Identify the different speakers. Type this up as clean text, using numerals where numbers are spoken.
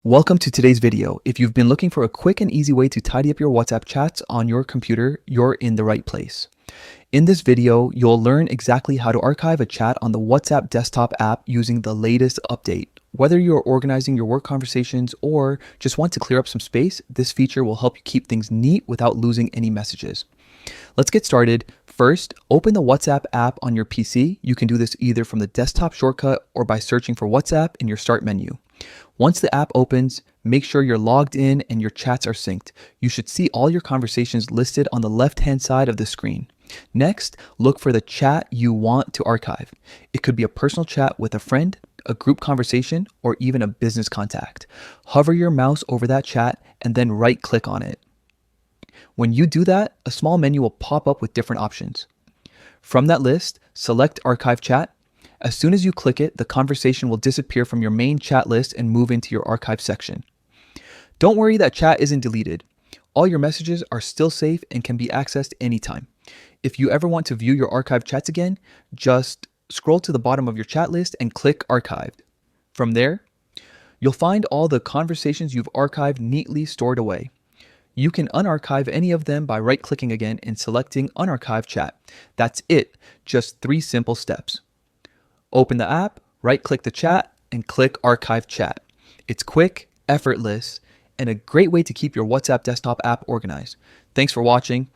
Speaker 1: Welcome to today's video. If you've been looking for a quick and easy way to tidy up your WhatsApp chats on your computer, you're in the right place. In this video, you'll learn exactly how to archive a chat on the WhatsApp desktop app using the latest update. Whether you're organizing your work conversations or just want to clear up some space, this feature will help you keep things neat without losing any messages. Let's get started. First, open the WhatsApp app on your PC. You can do this either from the desktop shortcut or by searching for WhatsApp in your start menu. Once the app opens, make sure you're logged in and your chats are synced. You should see all your conversations listed on the left-hand side of the screen. Next, look for the chat you want to archive. It could be a personal chat with a friend, a group conversation, or even a business contact. Hover your mouse over that chat and then right-click on it. When you do that, a small menu will pop up with different options. From that list, select Archive Chat. As soon as you click it, the conversation will disappear from your main chat list and move into your archive section. Don't worry that chat isn't deleted. All your messages are still safe and can be accessed anytime. If you ever want to view your archived chats again, just scroll to the bottom of your chat list and click Archived. From there, you'll find all the conversations you've archived neatly stored away. You can unarchive any of them by right-clicking again and selecting Unarchive Chat. That's it, just 3 simple steps. Open the app, right-click the chat, and click Archive Chat. It's quick, effortless, and a great way to keep your WhatsApp desktop app organized. Thanks for watching.